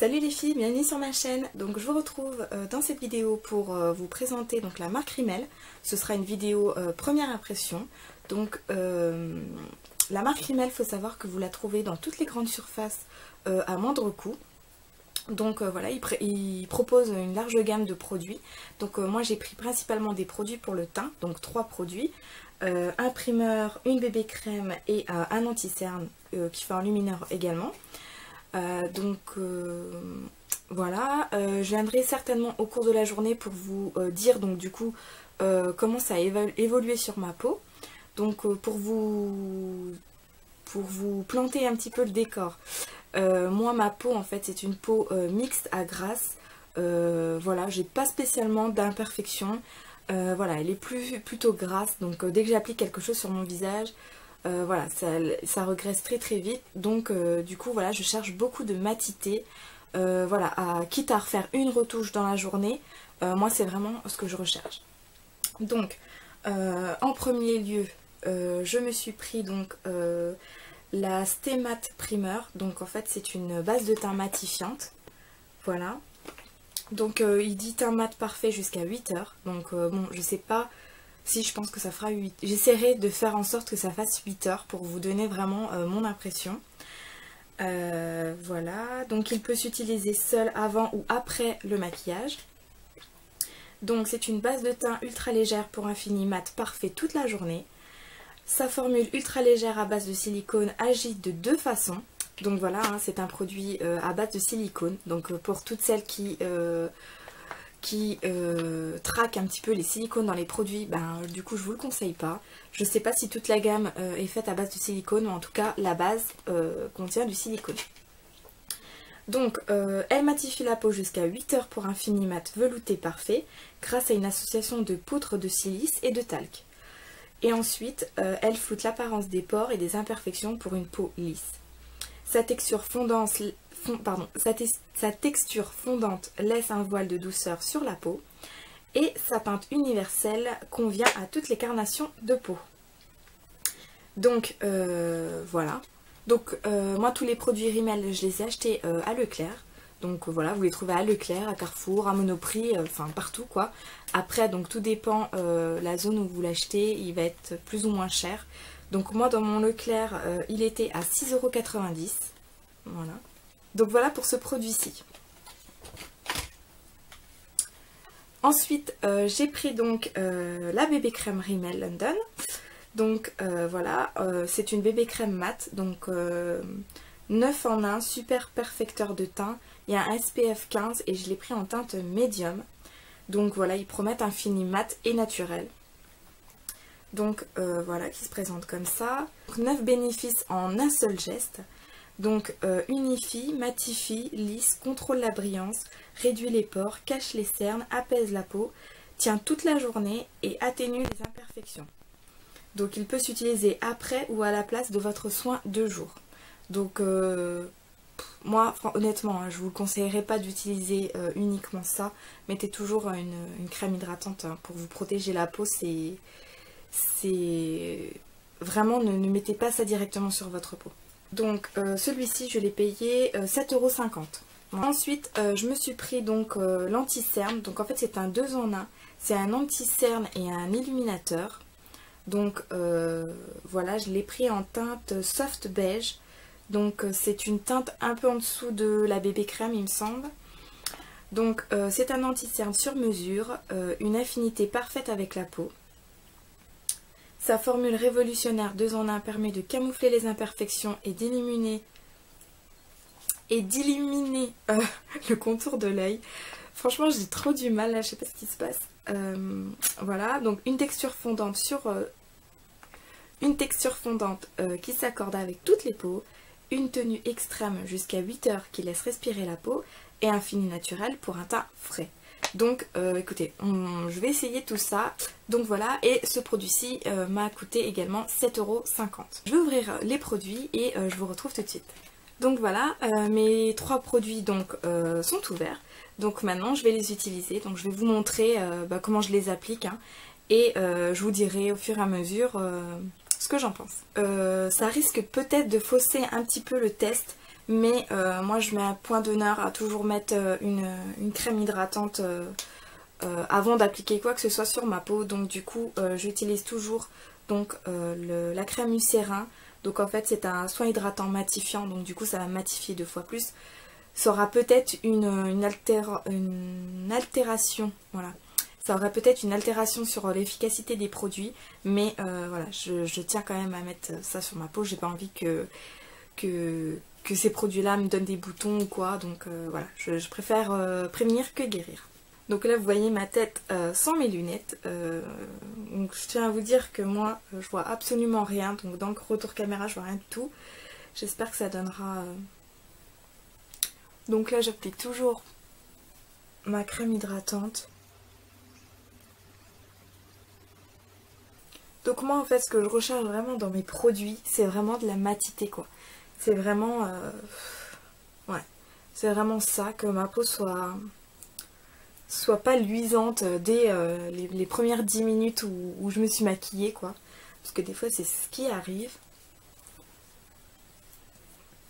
Salut les filles, bienvenue sur ma chaîne. Donc je vous retrouve dans cette vidéo pour vous présenter donc la marque Rimmel. Ce sera une vidéo première impression. Donc la marque Rimmel, il faut savoir que vous la trouvez dans toutes les grandes surfaces à moindre coût. Donc voilà, il propose une large gamme de produits. Donc moi j'ai pris principalement des produits pour le teint, donc 3 produits. Un primeur, une bébé crème et un anti-cerne qui fait un lumineur également. Voilà, je viendrai certainement au cours de la journée pour vous dire donc du coup comment ça a évolué sur ma peau. Donc pour vous planter un petit peu le décor, moi ma peau en fait c'est une peau mixte à grasse. Voilà, j'ai pas spécialement d'imperfection. Voilà, elle est plutôt grasse, donc dès que j'applique quelque chose sur mon visage, voilà, ça regresse très vite. Donc du coup voilà, je cherche beaucoup de matité. Voilà, quitte à refaire une retouche dans la journée, moi c'est vraiment ce que je recherche. Donc en premier lieu, je me suis pris donc la Stay Matte Primer. Donc en fait c'est une base de teint matifiante. Voilà. Donc il dit teint mat parfait jusqu'à 8 heures. Donc bon, je sais pas si je pense que ça fera 8. J'essaierai de faire en sorte que ça fasse 8 heures pour vous donner vraiment mon impression. Voilà, donc il peut s'utiliser seul avant ou après le maquillage. Donc c'est une base de teint ultra légère pour un fini mat parfait toute la journée. Sa formule ultra légère à base de silicone agit de 2 façons. Donc voilà, hein, c'est un produit à base de silicone. Donc pour toutes celles qui traquent un petit peu les silicones dans les produits, ben, du coup je vous le conseille pas. Je sais pas si toute la gamme est faite à base de silicone, mais en tout cas la base contient du silicone. Donc elle matifie la peau jusqu'à 8 heures pour un fini mat velouté parfait grâce à une association de poudre de silice et de talc. Et ensuite elle floute l'apparence des pores et des imperfections pour une peau lisse. Sa texture fondante laisse un voile de douceur sur la peau et sa teinte universelle convient à toutes les carnations de peau. Donc voilà. Donc moi tous les produits Rimmel je les ai achetés à Leclerc. Donc voilà, vous les trouvez à Leclerc, à Carrefour, à Monoprix, enfin partout quoi. Après donc tout dépend la zone où vous l'achetez, il va être plus ou moins cher. Donc moi dans mon Leclerc il était à 6,90 €. Voilà. Donc voilà pour ce produit-ci. Ensuite j'ai pris donc la bébé crème Rimmel London. Donc voilà, c'est une bébé crème mat. Donc 9 en 1, super perfecteur de teint. Il y a un SPF 15 et je l'ai pris en teinte médium. Donc voilà, ils promettent un fini mat et naturel. Donc voilà, qui se présente comme ça. 9 bénéfices en un seul geste. Donc unifie, matifie, lisse, contrôle la brillance, réduit les pores, cache les cernes, apaise la peau, tient toute la journée et atténue les imperfections. Donc il peut s'utiliser après ou à la place de votre soin de jour. Donc moi honnêtement hein, je vous conseillerais pas d'utiliser uniquement ça. Mettez toujours une crème hydratante hein, pour vous protéger la peau. C'est vraiment ne mettez pas ça directement sur votre peau. Donc celui-ci je l'ai payé 7,50 €. Ensuite je me suis pris donc l'anti-cerne. Donc en fait c'est un 2 en 1. C'est un anti-cerne et un illuminateur. Donc voilà, je l'ai pris en teinte soft beige. Donc c'est une teinte un peu en dessous de la bébé crème il me semble. Donc c'est un anti-cerne sur mesure, une affinité parfaite avec la peau. Sa formule révolutionnaire 2 en 1 permet de camoufler les imperfections et d'illuminer le contour de l'œil. Franchement j'ai trop du mal là, je sais pas ce qui se passe. Voilà, donc une texture fondante qui s'accorde avec toutes les peaux, une tenue extrême jusqu'à 8 heures qui laisse respirer la peau et un fini naturel pour un teint frais. Donc écoutez, je vais essayer tout ça. Donc voilà, et ce produit-ci m'a coûté également 7,50 €. Je vais ouvrir les produits et je vous retrouve tout de suite. Donc voilà, mes 3 produits donc, sont ouverts. Donc maintenant je vais les utiliser. Donc je vais vous montrer comment je les applique hein, et je vous dirai au fur et à mesure ce que j'en pense. Ça risque peut-être de fausser un petit peu le test, Mais moi je mets un point d'honneur à toujours mettre une crème hydratante avant d'appliquer quoi que ce soit sur ma peau. Donc du coup j'utilise toujours donc, la crème Eucérin. Donc en fait c'est un soin hydratant matifiant, donc du coup ça va matifier 2 fois plus. Ça aura peut-être une altération, voilà. Ça aurait peut-être une altération sur l'efficacité des produits, mais voilà, je tiens quand même à mettre ça sur ma peau. J'ai pas envie que ces produits-là me donnent des boutons ou quoi, donc voilà, je préfère prévenir que guérir. Donc là vous voyez ma tête sans mes lunettes, donc je tiens à vous dire que moi je vois absolument rien, donc dans le retour caméra je vois rien du tout. J'espère que ça donnera... Donc là j'applique toujours ma crème hydratante. Donc moi en fait ce que je recherche vraiment dans mes produits c'est vraiment de la matité quoi. C'est vraiment... ouais, c'est vraiment ça, que ma peau soit pas luisante dès les premières 10 minutes où je me suis maquillée quoi. Parce que des fois c'est ce qui arrive.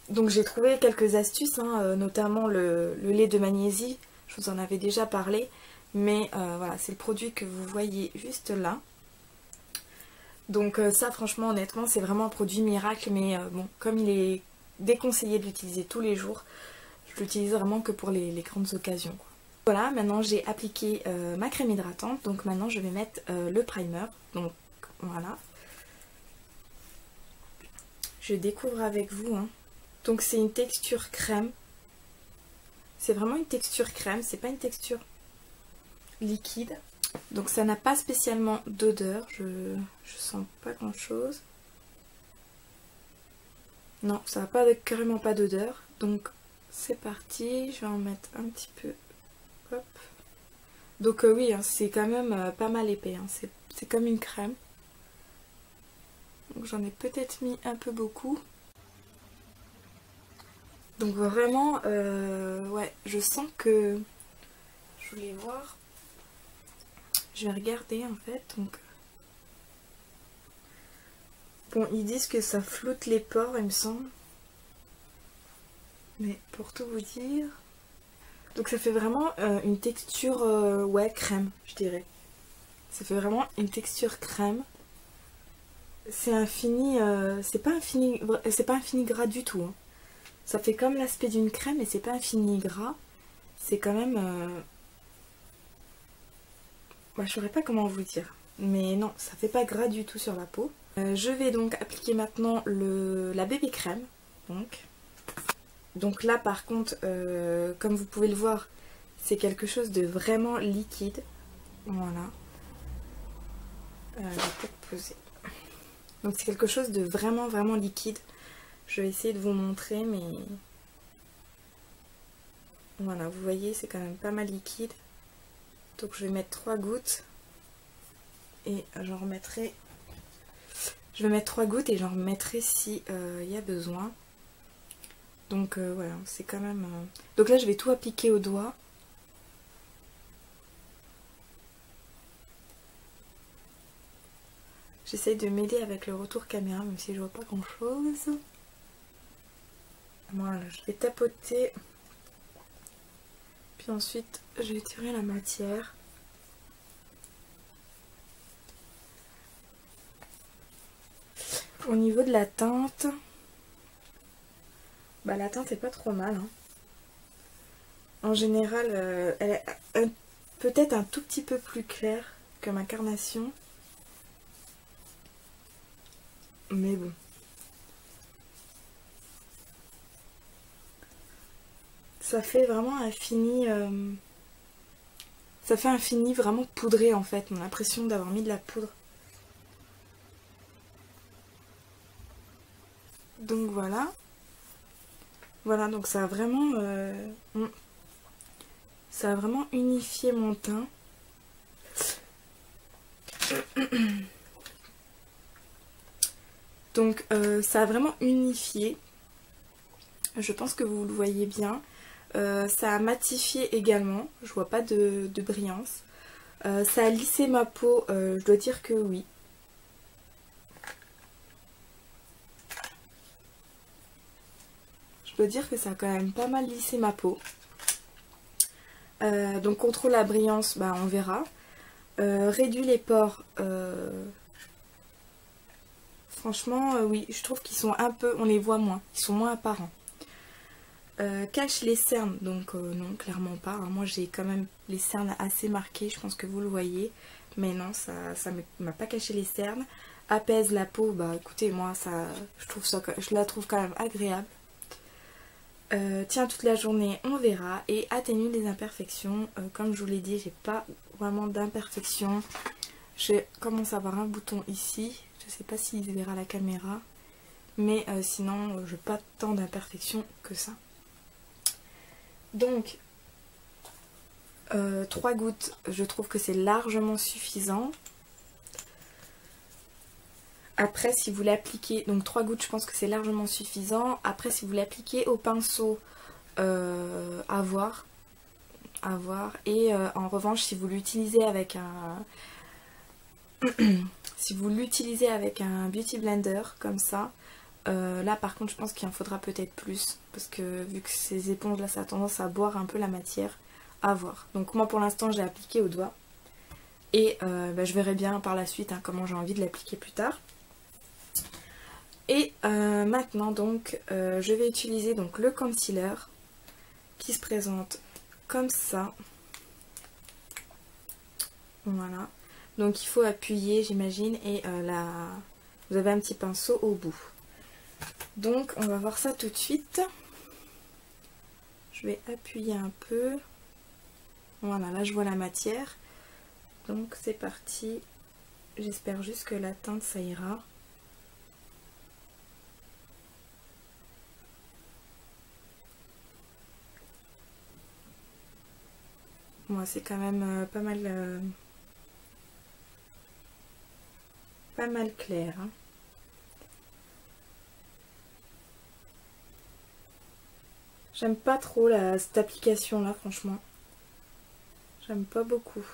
Donc j'ai trouvé quelques astuces, hein, notamment le lait de magnésie, je vous en avais déjà parlé. Mais voilà, c'est le produit que vous voyez juste là. Donc ça franchement honnêtement c'est vraiment un produit miracle. Mais bon, comme il est déconseillé de l'utiliser tous les jours, je l'utilise vraiment que pour les grandes occasions quoi. Voilà, maintenant j'ai appliqué ma crème hydratante, donc maintenant je vais mettre le primer, donc voilà. Je découvre avec vous, hein. Donc c'est une texture crème, c'est vraiment une texture crème, c'est pas une texture liquide. Donc ça n'a pas spécialement d'odeur, je sens pas grand chose. Non, ça n'a carrément pas d'odeur, donc c'est parti, je vais en mettre un petit peu. Hop. Donc oui, hein, c'est quand même pas mal épais, hein. C'est comme une crème. Donc j'en ai peut-être mis un peu beaucoup. Donc vraiment, ouais, je sens que... Je voulais voir. Je vais regarder en fait, donc... Bon, ils disent que ça floute les pores, il me semble. Mais pour tout vous dire... Donc ça fait vraiment une texture, ouais, crème, je dirais. Ça fait vraiment une texture crème. C'est un fini, c'est pas un fini gras du tout, hein. Ça fait comme l'aspect d'une crème, mais c'est pas un fini gras. C'est quand même... Bah, je saurais pas comment vous dire. Mais non, ça fait pas gras du tout sur la peau. Je vais donc appliquer maintenant la bébé crème. Donc là par contre, comme vous pouvez le voir, c'est quelque chose de vraiment liquide. Voilà. Je vais peut-être poser. Donc c'est quelque chose de vraiment vraiment liquide. Je vais essayer de vous montrer, mais... Voilà, vous voyez, c'est quand même pas mal liquide. Donc je vais mettre 3 gouttes. Et j'en remettrai... Je vais mettre 3 gouttes et j'en remettrai si y a besoin. Donc voilà, c'est quand même... Donc là je vais tout appliquer au doigt. J'essaye de m'aider avec le retour caméra, même si je vois pas grand chose. Voilà, je vais tapoter. Puis ensuite, je vais tirer la matière. Au niveau de la teinte, bah la teinte est pas trop mal, hein. En général, elle est peut-être un tout petit peu plus claire que ma carnation. Mais bon. Ça fait vraiment un fini... ça fait un fini vraiment poudré en fait. On a l'impression d'avoir mis de la poudre. Donc voilà. Voilà, donc ça a vraiment... ça a vraiment unifié mon teint. Donc ça a vraiment unifié. Je pense que vous le voyez bien. Ça a matifié également. Je vois pas de brillance. Ça a lissé ma peau. Je dois dire que oui. Je dois dire que ça a quand même pas mal lissé ma peau. Donc contrôle la brillance, bah, on verra. Réduit les pores. Franchement, oui, je trouve qu'ils sont un peu, on les voit moins, ils sont moins apparents. Cache les cernes, donc non, clairement pas. Hein. Moi j'ai quand même les cernes assez marquées, je pense que vous le voyez. Mais non, ça m'a pas caché les cernes. Apaise la peau, bah écoutez, moi je la trouve quand même agréable. Tient toute la journée, on verra. Et atténue les imperfections. Comme je vous l'ai dit, j'ai pas vraiment d'imperfections. Je commence à avoir un bouton ici. Je sais pas s'il se verra à la caméra. Mais sinon, je n'ai pas tant d'imperfections que ça. Donc, 3 gouttes, je trouve que c'est largement suffisant. Après, si vous l'appliquez, donc 3 gouttes, je pense que c'est largement suffisant. Après, si vous l'appliquez au pinceau, à voir. Et en revanche, si vous l'utilisez avec un... si vous l'utilisez avec un beauty blender, comme ça, là par contre je pense qu'il en faudra peut-être plus. Parce que vu que ces éponges là, ça a tendance à boire un peu la matière. À voir. Donc moi pour l'instant j'ai appliqué au doigt. Et bah, je verrai bien par la suite hein, comment j'ai envie de l'appliquer plus tard. Et maintenant donc je vais utiliser donc le concealer qui se présente comme ça. Voilà. Donc il faut appuyer j'imagine et là vous avez un petit pinceau au bout. Donc on va voir ça tout de suite. Je vais appuyer un peu. Voilà, là je vois la matière. Donc c'est parti. J'espère juste que la teinte ça ira. Moi c'est quand même pas mal clair. Hein. J'aime pas trop cette application là franchement. J'aime pas beaucoup.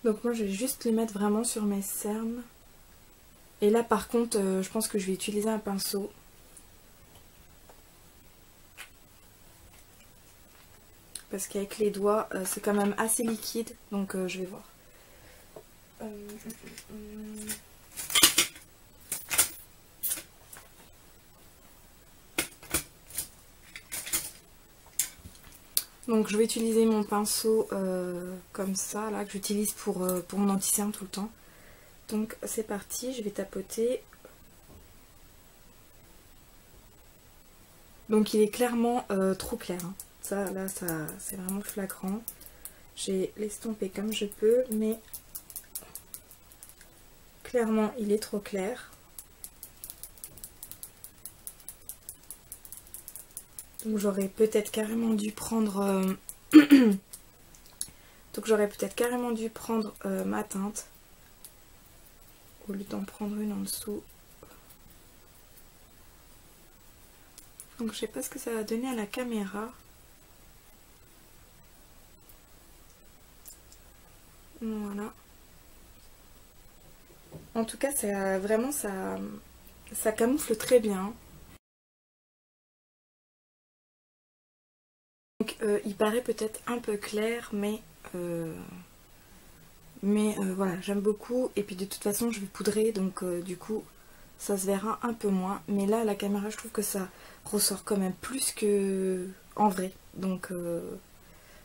Donc moi je vais juste les mettre vraiment sur mes cernes. Et là par contre je pense que je vais utiliser un pinceau. Parce qu'avec les doigts c'est quand même assez liquide. Donc je vais voir. Donc je vais utiliser mon pinceau comme ça là que j'utilise pour mon anti-cerne tout le temps. Donc c'est parti, je vais tapoter. Donc il est clairement trop clair. Hein. Ça là ça c'est vraiment flagrant. J'ai l'estompé comme je peux mais clairement il est trop clair. Donc j'aurais peut-être carrément dû prendre ma teinte au lieu d'en prendre une en dessous. Donc je sais pas ce que ça va donner à la caméra. Voilà. En tout cas ça vraiment ça camoufle très bien. Donc il paraît peut-être un peu clair mais voilà j'aime beaucoup et puis de toute façon je vais poudrer donc du coup ça se verra un peu moins mais là à la caméra je trouve que ça ressort quand même plus que en vrai donc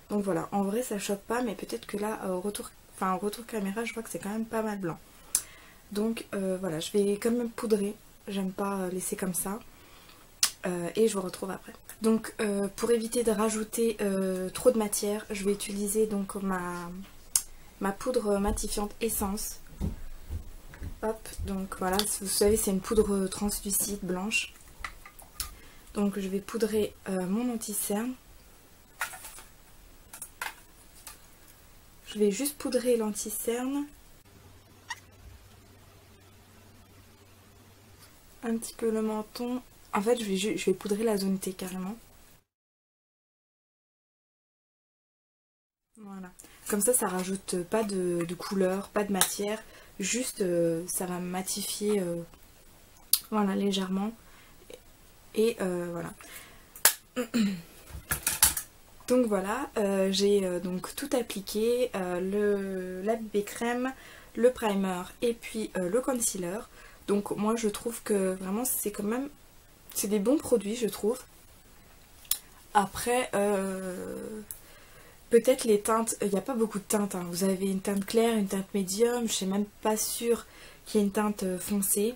voilà en vrai ça choque pas mais peut-être que là au retour caméra je vois que c'est quand même pas mal blanc donc voilà je vais quand même poudrer, j'aime pas laisser comme ça. Et je vous retrouve après. Donc pour éviter de rajouter trop de matière, je vais utiliser donc ma poudre matifiante Essence. Hop, donc voilà, vous savez c'est une poudre translucide blanche. Donc je vais poudrer mon anti-cerne. Je vais juste poudrer l'anti-cerne. Un petit peu le menton. En fait, je vais poudrer la zone T carrément. Voilà. Comme ça rajoute pas de couleur, pas de matière. juste ça va matifier voilà, légèrement. Et voilà. Donc voilà, j'ai donc tout appliqué, la BB crème, le primer et puis le concealer. Donc moi je trouve que vraiment c'est quand même, c'est des bons produits je trouve. Après, peut-être les teintes, il n'y a pas beaucoup de teintes, hein. Vous avez une teinte claire, une teinte médium, je suis même pas sûre qu'il y ait une teinte foncée.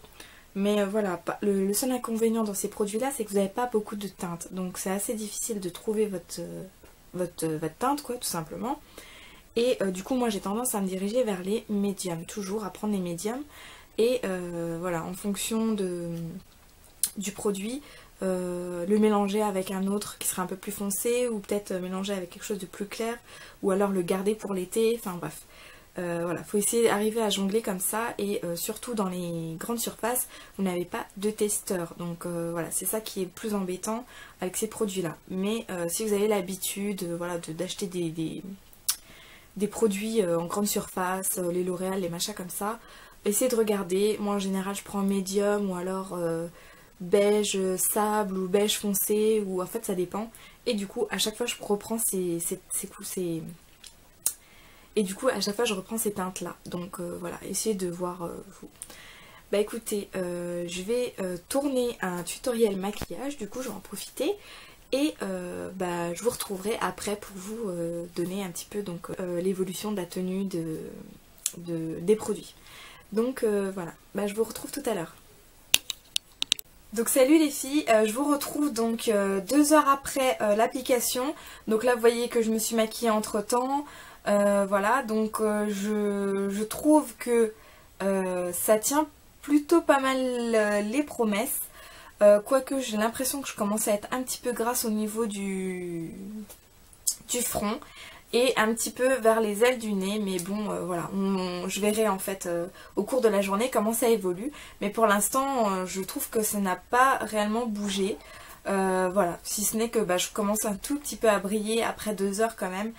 Mais voilà, le seul inconvénient dans ces produits-là, c'est que vous n'avez pas beaucoup de teintes. Donc c'est assez difficile de trouver votre teinte, quoi, tout simplement. Et du coup, moi j'ai tendance à me diriger vers les médiums, toujours à prendre les médiums. Et voilà, en fonction du produit, le mélanger avec un autre qui serait un peu plus foncé, ou peut-être mélanger avec quelque chose de plus clair, ou alors le garder pour l'été, enfin bref. Voilà, faut essayer d'arriver à jongler comme ça, et surtout dans les grandes surfaces, vous n'avez pas de testeur. Donc voilà, c'est ça qui est le plus embêtant avec ces produits-là. Mais si vous avez l'habitude voilà, d'acheter des produits en grande surface, les L'Oréal, les machins comme ça, essayez de regarder. Moi en général je prends médium ou alors beige sable ou beige foncé, ou en fait ça dépend. Et du coup à chaque fois je reprends et du coup à chaque fois je reprends ces teintes là. Donc voilà, essayez de voir vous. Bah écoutez, je vais tourner un tutoriel maquillage, du coup je vais en profiter. Et bah, je vous retrouverai après pour vous donner un petit peu donc l'évolution de la tenue des produits. Donc voilà, bah, je vous retrouve tout à l'heure. Donc salut les filles, je vous retrouve donc 2 heures après l'application. Donc là vous voyez que je me suis maquillée entre temps. Voilà, donc je trouve que ça tient plutôt pas mal les promesses. Quoique j'ai l'impression que je commence à être un petit peu grasse au niveau du front et un petit peu vers les ailes du nez, mais bon voilà, je verrai en fait au cours de la journée comment ça évolue, mais pour l'instant je trouve que ça n'a pas réellement bougé. Voilà, si ce n'est que bah, je commence un tout petit peu à briller après 2 heures quand même,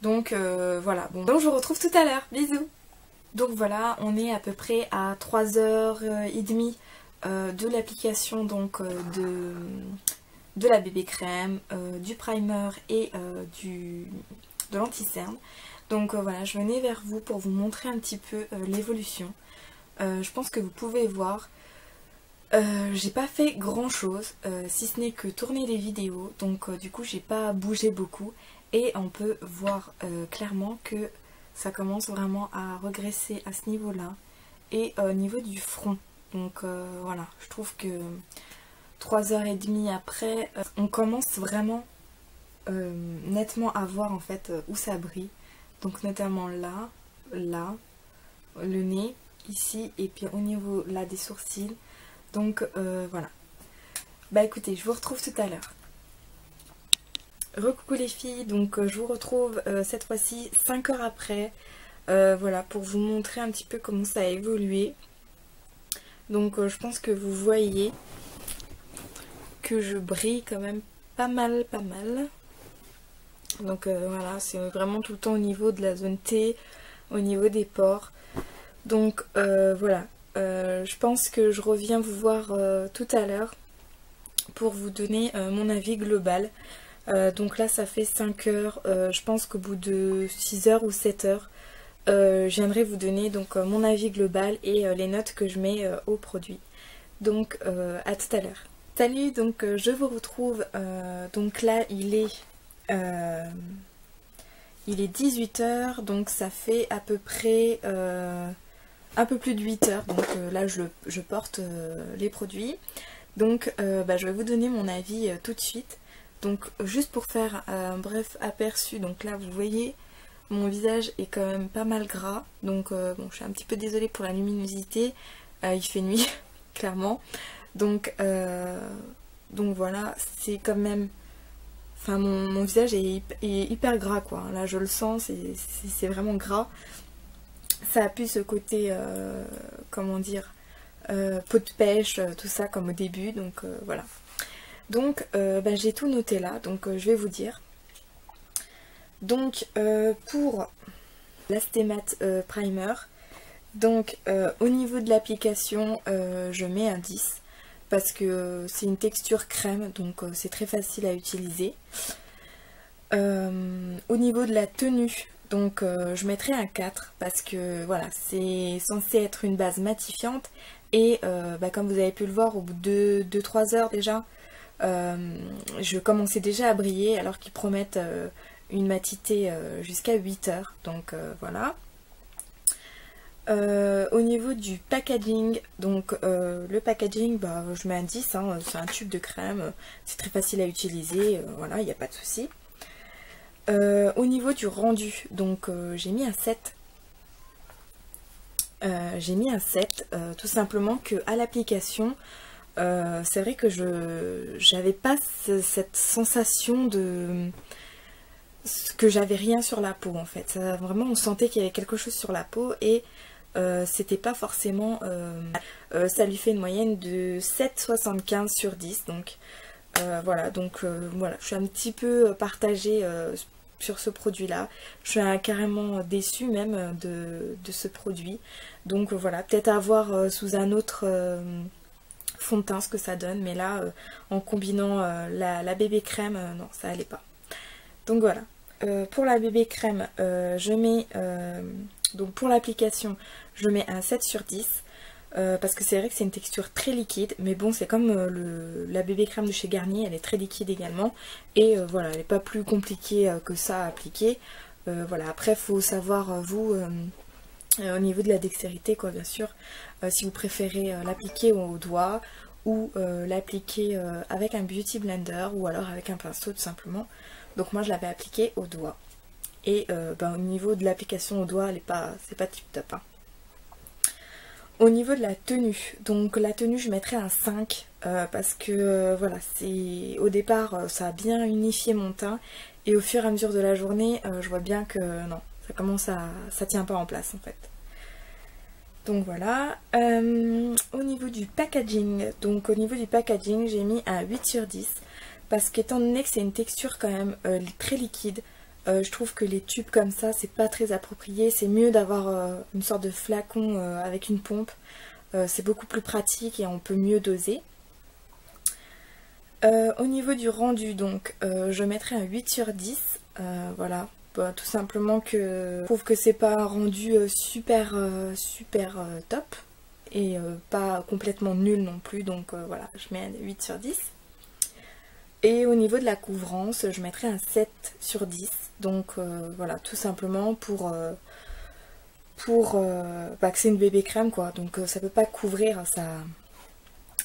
donc voilà, bon, donc je vous retrouve tout à l'heure, bisous. Donc voilà, on est à peu près à 3h30 de l'application donc de la BB crème, du primer et de l'anti-cerne. Donc voilà, je venais vers vous pour vous montrer un petit peu l'évolution. Je pense que vous pouvez voir, j'ai pas fait grand chose, si ce n'est que tourner des vidéos, donc du coup j'ai pas bougé beaucoup, et on peut voir clairement que ça commence vraiment à regresser à ce niveau-là, et au niveau du front. Donc voilà, je trouve que 3h30 après, on commence vraiment nettement à voir en fait où ça brille. Donc notamment là, là, le nez, ici, et puis au niveau là des sourcils. Donc voilà. Bah écoutez, je vous retrouve tout à l'heure. Recoucou les filles, donc je vous retrouve cette fois-ci 5 heures après. Voilà, pour vous montrer un petit peu comment ça a évolué. Donc je pense que vous voyez que je brille quand même pas mal. Donc voilà, c'est vraiment tout le temps au niveau de la zone T, au niveau des pores. Donc voilà, je pense que je reviens vous voir tout à l'heure pour vous donner mon avis global. Donc là ça fait 5 heures, je pense qu'au bout de 6 heures ou 7 heures, je viendrai vous donner donc mon avis global et les notes que je mets au produit. Donc à tout à l'heure. Salut, donc je vous retrouve, donc là il est 18 h, donc ça fait à peu près un peu plus de 8 heures, donc là je porte les produits. Donc bah, je vais vous donner mon avis tout de suite. Donc juste pour faire un bref aperçu, donc là vous voyez mon visage est quand même pas mal gras, donc bon, je suis un petit peu désolée pour la luminosité, il fait nuit clairement, donc voilà, c'est quand même, enfin mon visage est hyper gras quoi, là je le sens, c'est vraiment gras, ça a plus ce côté comment dire, peau de pêche, tout ça comme au début, donc voilà. Donc bah, j'ai tout noté là, donc je vais vous dire. Donc pour l'Astémat Primer, Donc au niveau de l'application, je mets un 10 parce que c'est une texture crème, donc c'est très facile à utiliser. Au niveau de la tenue, donc je mettrai un 4 parce que voilà, c'est censé être une base matifiante et comme vous avez pu le voir, au bout de 2-3 heures déjà, je commençais déjà à briller alors qu'ils promettent une matité jusqu'à 8 heures, donc voilà. Au niveau du packaging, donc le packaging, je mets un 10, hein, c'est un tube de crème, c'est très facile à utiliser, voilà, il n'y a pas de souci. Au niveau du rendu, donc j'ai mis un 7. J'ai mis un 7, tout simplement que à l'application, c'est vrai que j'avais pas cette sensation de que j'avais rien sur la peau en fait. Ça, vraiment on sentait qu'il y avait quelque chose sur la peau et c'était pas forcément... ça lui fait une moyenne de 7,75 sur 10, donc voilà, voilà, je suis un petit peu partagée sur ce produit là. Je suis carrément déçue même de ce produit, donc voilà, peut-être à voir sous un autre fond de teint ce que ça donne, mais là en combinant la bébé crème, non ça allait pas. Donc voilà, pour la bébé crème, je mets donc pour l'application je mets un 7 sur 10 parce que c'est vrai que c'est une texture très liquide, mais bon c'est comme la bébé crème de chez Garnier, elle est très liquide également et voilà, elle n'est pas plus compliquée que ça à appliquer. Voilà, après il faut savoir vous au niveau de la dextérité quoi, bien sûr, si vous préférez l'appliquer au doigt ou l'appliquer avec un beauty blender ou alors avec un pinceau tout simplement. Donc moi je l'avais appliqué au doigt et au niveau de l'application au doigt c'est pas tip top hein. Au niveau de la tenue, donc la tenue je mettrais un 5 parce que voilà, c'est au départ ça a bien unifié mon teint et au fur et à mesure de la journée je vois bien que non, ça tient pas en place en fait. Donc voilà, au niveau du packaging, j'ai mis un 8 sur 10 parce qu'étant donné que c'est une texture quand même très liquide, je trouve que les tubes comme ça c'est pas très approprié, c'est mieux d'avoir une sorte de flacon avec une pompe, c'est beaucoup plus pratique et on peut mieux doser. Au niveau du rendu donc je mettrai un 8 sur 10, voilà, tout simplement que je trouve que c'est pas un rendu super top et pas complètement nul non plus, donc voilà, je mets un 8 sur 10. Et au niveau de la couvrance, je mettrai un 7 sur 10. Donc voilà, tout simplement pour que c'est une bébé crème quoi. Donc ça peut pas couvrir, ça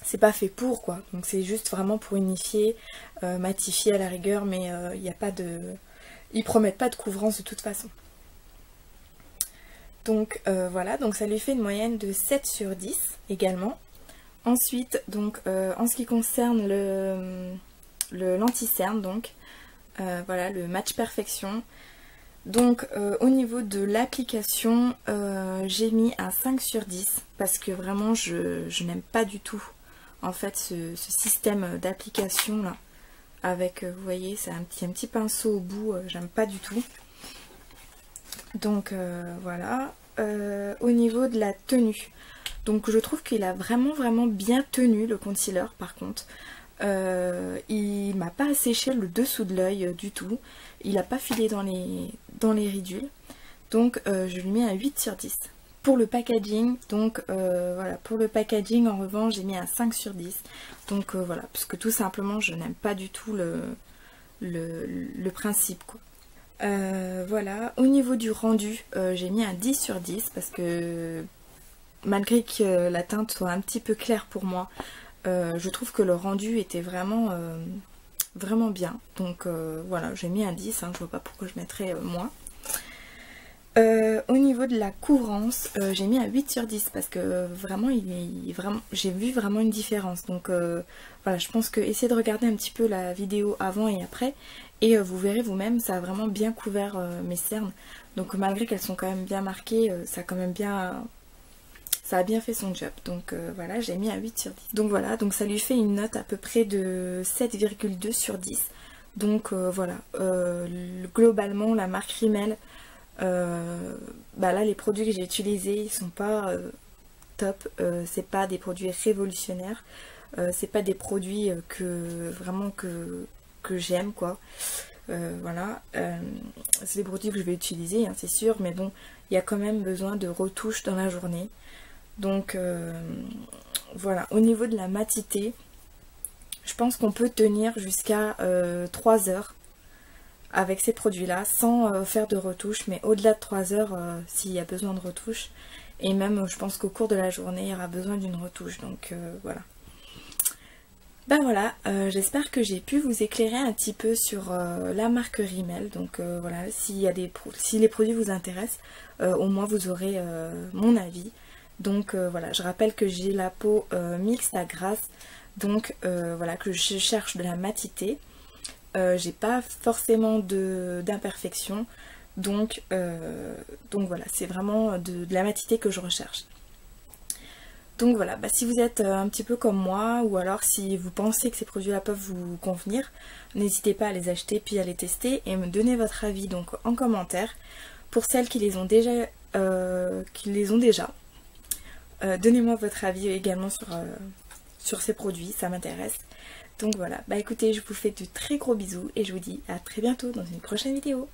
c'est pas fait pour quoi. Donc c'est juste vraiment pour unifier, matifier à la rigueur, mais il n'y a pas de... Ils promettent pas de couvrance de toute façon. Donc voilà, donc ça lui fait une moyenne de 7 sur 10 également. Ensuite, donc en ce qui concerne le l'anti-cerne, donc voilà, le Match Perfection. Donc au niveau de l'application, j'ai mis un 5 sur 10 parce que vraiment je n'aime pas du tout en fait ce système d'application là avec, vous voyez, c'est un petit pinceau au bout, j'aime pas du tout. Donc voilà, au niveau de la tenue, donc je trouve qu'il a vraiment bien tenu le concealer par contre. Il m'a pas asséché le dessous de l'œil du tout, il n'a pas filé dans les ridules, donc je lui mets un 8 sur 10. Pour le packaging, donc voilà, pour le packaging en revanche j'ai mis un 5 sur 10, donc voilà, parce que tout simplement je n'aime pas du tout le principe quoi. Voilà, au niveau du rendu, j'ai mis un 10 sur 10 parce que malgré que la teinte soit un petit peu claire pour moi, je trouve que le rendu était vraiment bien. Donc voilà, j'ai mis un 10, hein, je vois pas pourquoi je mettrais moins. Au niveau de la couvrance, j'ai mis un 8 sur 10 parce que vraiment, j'ai vu vraiment une différence. Donc voilà, je pense que essayez de regarder un petit peu la vidéo avant et après et vous verrez vous-même, ça a vraiment bien couvert mes cernes. Donc malgré qu'elles sont quand même bien marquées, ça a bien fait son job. Donc voilà, j'ai mis un 8 sur 10. Donc voilà, donc ça lui fait une note à peu près de 7,2 sur 10. Donc voilà, globalement la marque Rimmel Là les produits que j'ai utilisés ils sont pas top, c'est pas des produits révolutionnaires, c'est pas des produits vraiment que j'aime quoi. Voilà, c'est des produits que je vais utiliser hein, c'est sûr, mais bon il y a quand même besoin de retouches dans la journée. Donc voilà, au niveau de la matité, je pense qu'on peut tenir jusqu'à 3 heures avec ces produits là sans faire de retouches, mais au-delà de 3 heures s'il y a besoin de retouches, et même je pense qu'au cours de la journée il y aura besoin d'une retouche, donc voilà. Ben voilà, j'espère que j'ai pu vous éclairer un petit peu sur la marque Rimmel. Donc voilà, si les produits vous intéressent, au moins vous aurez mon avis. Donc voilà, je rappelle que j'ai la peau mixte à grasse, donc voilà, que je cherche de la matité. J'ai pas forcément d'imperfection, donc voilà, c'est vraiment de la matité que je recherche. Donc voilà, si vous êtes un petit peu comme moi, ou alors si vous pensez que ces produits-là peuvent vous convenir, n'hésitez pas à les acheter puis à les tester et me donner votre avis donc en commentaire. Pour celles qui les ont déjà, donnez-moi votre avis également sur ces produits, ça m'intéresse. Donc voilà, écoutez, je vous fais de très gros bisous et je vous dis à très bientôt dans une prochaine vidéo.